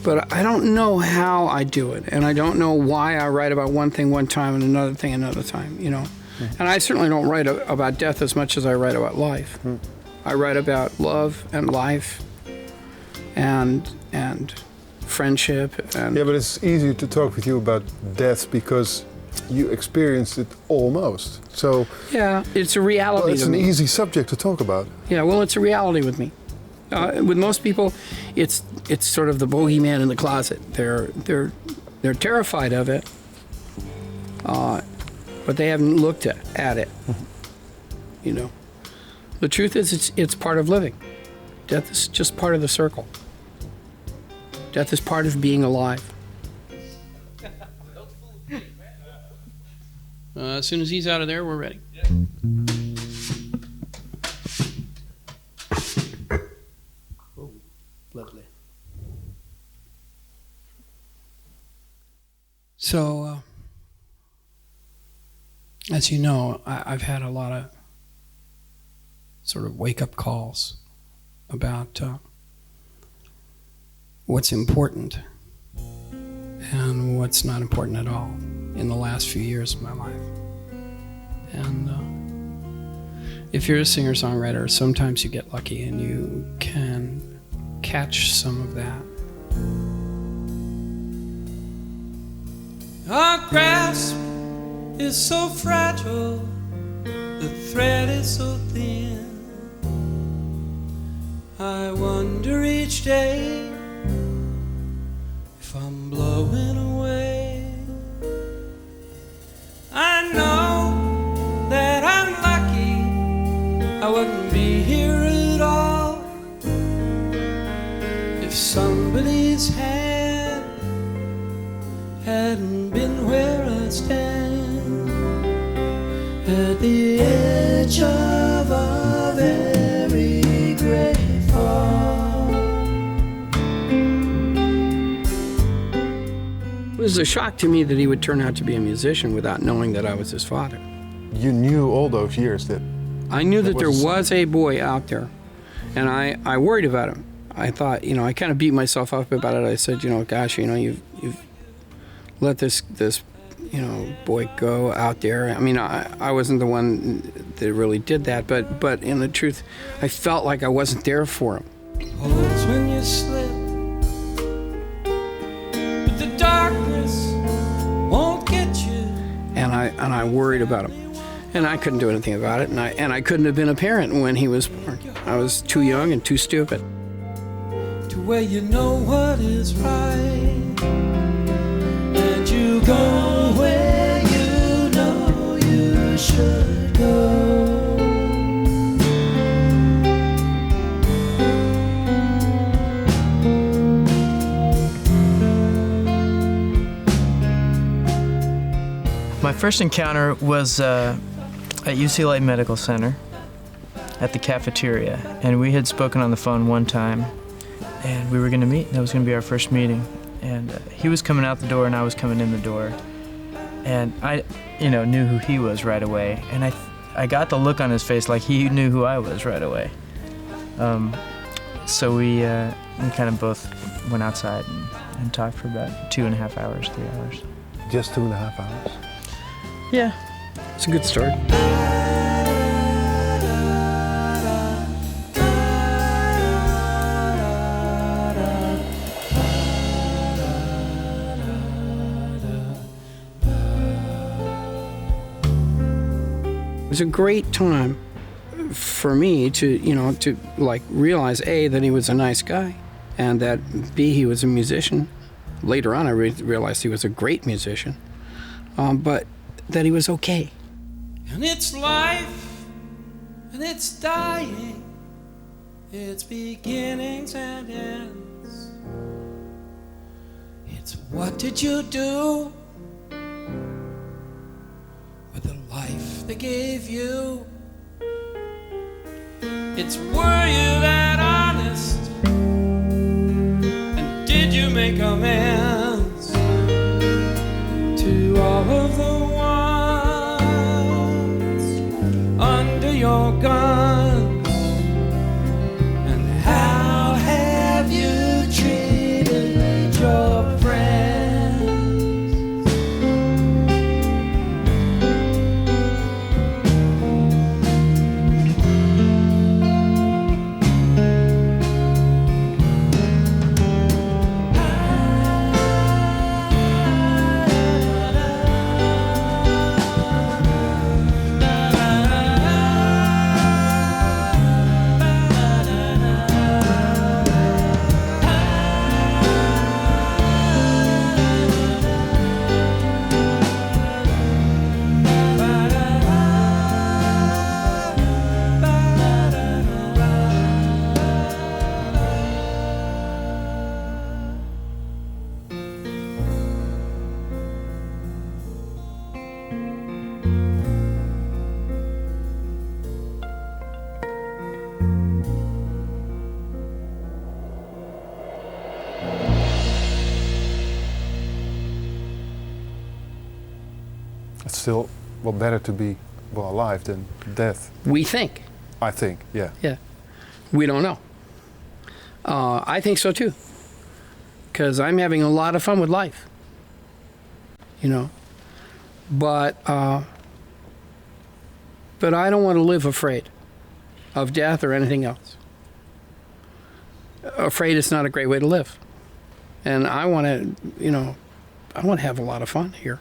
But I don't know how I do it, and I don't know why I write about one thing one time and another thing another time, you know. And I certainly don't write about death as much as I write about life. I write about love and life and friendship. And yeah, but it's easier to talk with you about death because you experienced it almost. So yeah, it's a reality. Well, it's an easy subject to talk about. Yeah, well, it's a reality with me. With most people, it's sort of the bogeyman in the closet. They're terrified of it, but they haven't looked at it. You know, the truth is, it's part of living. Death is just part of the circle. Death is part of being alive. As soon as he's out of there, we're ready. Lovely. So, as you know, I've had a lot of sort of wake-up calls about what's important and what's not important at all in the last few years of my life. And if you're a singer-songwriter, sometimes you get lucky and you can catch some of that. Our grasp is so fragile, the thread is so thin. I wonder each day if I'm blowing away. I know that I'm lucky I wouldn't be here at all if somebody's hand hadn't been where I stand at the edge of a very great fall. It was a shock to me that he would turn out to be a musician without knowing that I was his father. You knew all those years that... I knew that there was a boy out there, and I worried about him. I thought, you know, I kind of beat myself up about it. I said, you know, gosh, you know, you've let this you know, boy go out there. I mean, I wasn't the one that really did that, but in the truth, I felt like I wasn't there for him. Holes when you slip, but the darkness won't get you. And I worried about him. And I couldn't do anything about it, and I couldn't have been a parent when he was born. I was too young and too stupid. To where you know what is right, and you go where you know you should go. My first encounter was at UCLA Medical Center at the cafeteria, and we had spoken on the phone one time, and we were going to meet. That was going to be our first meeting, and he was coming out the door and I was coming in the door, and I, you know, knew who he was right away, and I got the look on his face like he knew who I was right away. So we kind of both went outside and talked for about 2.5 hours, 3 hours. Just 2.5 hours? Yeah. It's a good start. It was a great time for me to, you know, to like realize A, that he was a nice guy, and that B, he was a musician. Later on, I realized he was a great musician, but that he was okay. And it's life, and it's dying, it's beginnings and ends. It's what did you do with the life they gave you? It's were you that honest, and did you make amends to all of the under your guns? And how have you treated still, well, better to be, well, alive than death. We think. I think, yeah. Yeah. We don't know. I think so too. Because I'm having a lot of fun with life. You know. But I don't want to live afraid of death or anything else. Afraid it's not a great way to live. And I want to, you know, I want to have a lot of fun here.